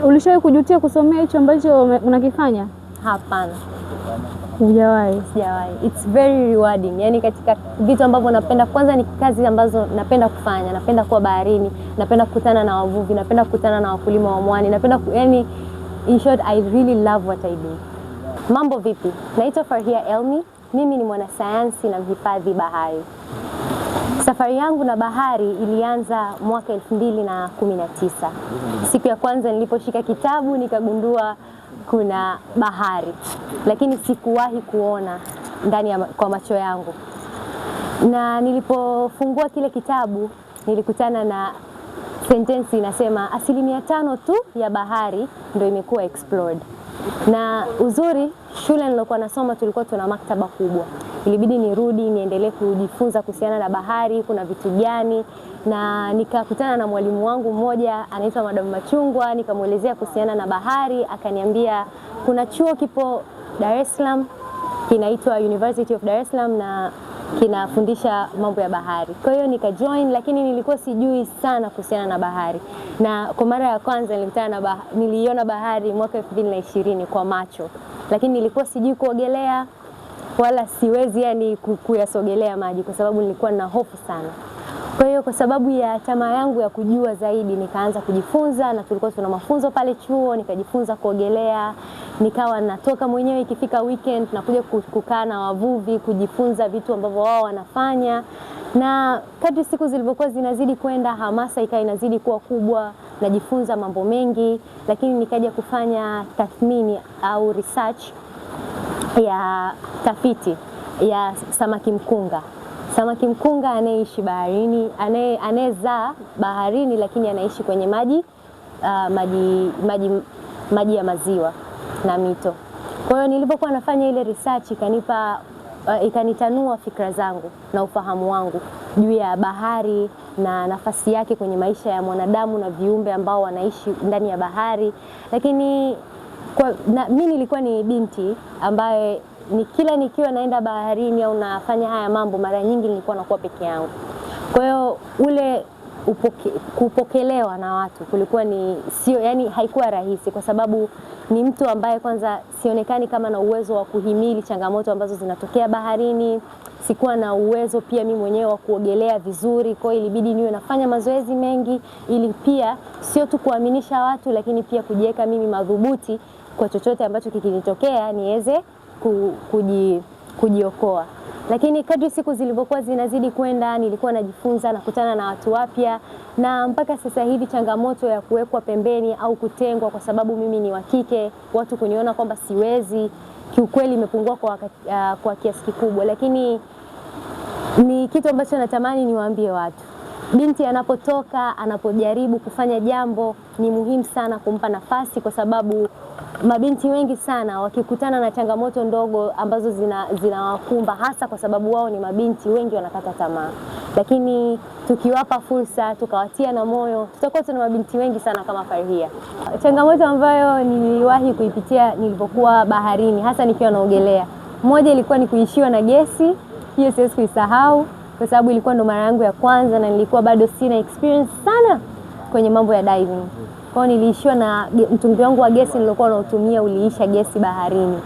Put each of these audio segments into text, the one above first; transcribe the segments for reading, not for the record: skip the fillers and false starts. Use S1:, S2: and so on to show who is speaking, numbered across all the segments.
S1: Ulishawahi kujutia kusomea hicho ambacho unakifanya?
S2: Hapana.
S1: Hujawahi?
S2: Sijawahi. It's very rewarding. Yaani katika vitu ambavyo napenda, kwanza ni kazi ambazo napenda kufanya. Napenda kuwa baharini, napenda kukutana na wavuvi, napenda kukutana na wakulima wa mwani, yani in short I really love what I do. Mambo vipi? Naitwa Farhia Elmi. Mimi ni mwanasayansi na mhifadhi bahari. Safari yangu na bahari ilianza mwaka 2019. Siku ya kwanza niliposhika kitabu nikagundua kuna bahari, lakini sikuwahi kuona ndani kwa macho yangu. Na nilipofungua kile kitabu nilikutana na sentensi inasema 5% tu ya bahari ndio imekuwa explored. Na uzuri, shule nilokuwa nasoma tulikuwa tuna maktaba kubwa. Ilibidi nirudi niendelee kujifunza kuhusiana na bahari, kuna vitu gani, na nikakutana na mwalimu wangu mmoja anaitwa Madam Machungwa, nikamuelezea kuhusiana na bahari, akaniambia kuna chuo kipo Dar es Salaam kinaitwa University of Dar es Salaam na kinafundisha mambo ya bahari. Kwa hiyo nikajoin, lakini nilikuwa sijui sana kuhusiana na bahari. Na kwa mara ya kwanza niliona bahari mwaka 2020 kwa macho. Lakini nilikuwa sijui kuogelea wala siwezi yani kuyasogelea maji kwa sababu nilikuwa na hofu sana. Kwa hiyo kwa sababu ya tamaa yangu ya kujua zaidi nikaanza kujifunza, na tulikuwa tuna mafunzo pale chuo, nikajifunza kuogelea, nikawa natoka mwenyewe ikifika weekend nakuja kukaa na wavuvi kujifunza vitu ambavyo wao wanafanya. Na kadri siku zilivyokuwa zinazidi kwenda, hamasa ikawa inazidi kuwa kubwa, najifunza mambo mengi, lakini nikaja kufanya tathmini au research ya tafiti ya samaki mkunga. Samaki mkunga anayeishi baharini, anayezaa baharini lakini anaishi kwenye maji ya maziwa na mito. Kwa hiyo nilipokuwa nafanya ile research ikanitanua fikra zangu na ufahamu wangu juu ya bahari na nafasi yake kwenye maisha ya mwanadamu na viumbe ambao wanaishi ndani ya bahari. Lakini mimi nilikuwa ni binti ambaye kila nikiwa naenda baharini au nafanya haya mambo, mara nyingi nilikuwa nakuwa peke yangu. Kwa hiyo kupokelewa na watu kulikuwa yani haikuwa rahisi, kwa sababu ni mtu ambaye kwanza sionekani kama na uwezo wa kuhimili changamoto ambazo zinatokea baharini. Sikuwa na uwezo pia mimi mwenyewe wa kuogelea vizuri, kwa hiyo ilibidi niwe nafanya mazoezi mengi ili pia sio tu kuaminisha watu, lakini pia kujiweka mimi madhubuti kwa chochote ambacho kikinitokea niweze kujiokoa. Lakini kadri siku zilivyokuwa zinazidi kwenda, nilikuwa najifunza, nakutana na watu wapya, na mpaka sasa hivi changamoto ya kuwekwa pembeni au kutengwa kwa sababu mimi ni wa kike, watu kuniona kwamba siwezi, kiukweli imepungua kwa kiasi kikubwa. Lakini ni kitu ambacho natamani niwaambie watu. Binti anapojaribu kufanya jambo, ni muhimu sana kumpa nafasi, kwa sababu mabinti wengi sana wakikutana na changamoto ndogo ambazo zinawakumba, hasa kwa sababu wao ni mabinti, wengi wanakata tamaa. Lakini tukiwapa fursa, tukawatia na moyo, tutakuwa tuna mabinti wengi sana kama Farhia. Changamoto ambayo niliwahi kuipitia nilipokuwa baharini, hasa nikiwa naogelea, moja ilikuwa ni kuishiwa na gesi. Hiyo siwezi kuisahau kwa sababu ilikuwa ndo mara yangu ya kwanza na nilikuwa bado sina experience sana kwenye mambo ya diving. Kwa hiyo niliishiwa na mtungi wangu wa gesi nilikuwa nautumia uliisha gesi baharini.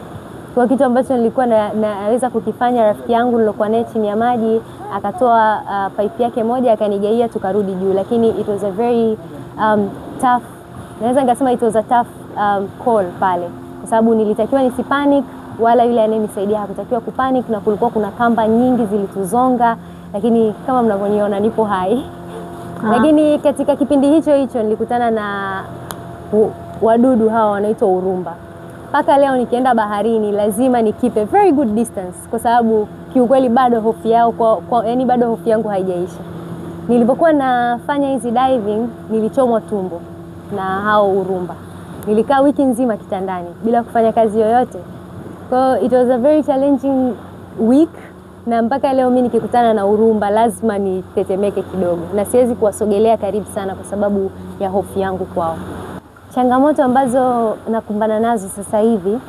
S2: Kwa kitu ambacho nilikuwa naweza kukifanya, rafiki yangu nilokuwa naye chini ya maji akatoa pipe yake moja akanigaia, tukarudi juu. Lakini it was a very tough, naweza ngasema it was a tough call pale, kwa sababu nilitakiwa nisipanic, wala yule anayenisaidia hakutakiwa kupanic, na kulikuwa kuna kamba nyingi zilituzonga, lakini kama mnavyoniona nipo hai. Lakini katika kipindi hicho nilikutana na wadudu hawa wanaitwa urumba. Mpaka leo nikienda baharini lazima ni keep a very good distance, kwa sababu kiukweli bado hofu yao yani bado hofu yangu haijaisha. Nilipokuwa nafanya hizi diving nilichomwa tumbo na hao urumba. Nilikaa wiki nzima kitandani bila kufanya kazi yoyote. So it was a very challenging week, na mpaka leo mimi nikikutana na urumba lazima nitetemeke kidogo, na siwezi kuwasogelea karibu sana kwa sababu ya hofu yangu kwao. Changamoto ambazo nakumbana nazo sasa hivi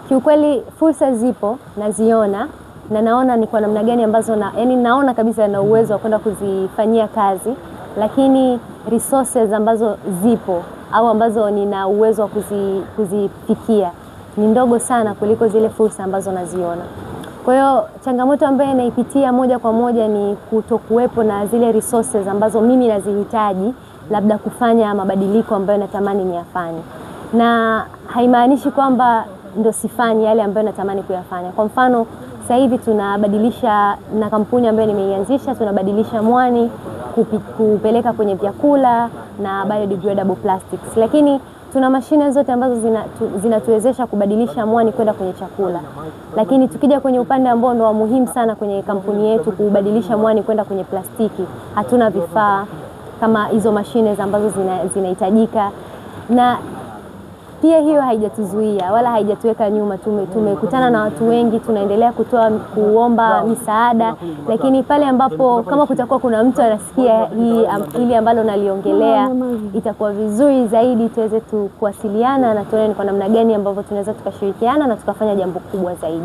S2: Kiukweli fursa zipo, naziona na naona ni kwa namna gani ambazo naona kabisa na uwezo wa kwenda kuzifanyia kazi, lakini resources ambazo zipo au ambazo nina uwezo wa kuzifikia ni ndogo sana kuliko zile fursa ambazo naziona. Kwa hiyo changamoto ambayo naipitia moja kwa moja ni kutokuwepo na zile resources ambazo mimi nazihitaji labda kufanya mabadiliko ambayo natamani niyafanye. Na haimaanishi kwamba ndo sifanyi yale ambayo natamani kuyafanya. Kwa mfano, sasa hivi tunabadilisha na kampuni ambayo nimeianzisha, tunabadilisha mwani kupeleka kwenye vyakula na biodegradable plastics. Lakini tuna mashine zote ambazo zinatuwezesha kubadilisha mwani kwenda kwenye chakula. Lakini tukija kwenye upande ambao ndo muhimu sana kwenye kampuni yetu, kubadilisha mwani kwenda kwenye plastiki, hatuna vifaa kama hizo mashine ambazo zinahitajika. Na pia hiyo haijatuzuia wala haijatuweka nyuma. Tumekutana na watu wengi, tunaendelea kuomba misaada, lakini pale ambapo kama kutakuwa kuna mtu anasikia hili ambalo naliongelea, itakuwa vizuri zaidi tuweze kuwasiliana na tuone kwa namna gani ambavyo tunaweza tukashirikiana na tukafanya jambo kubwa zaidi.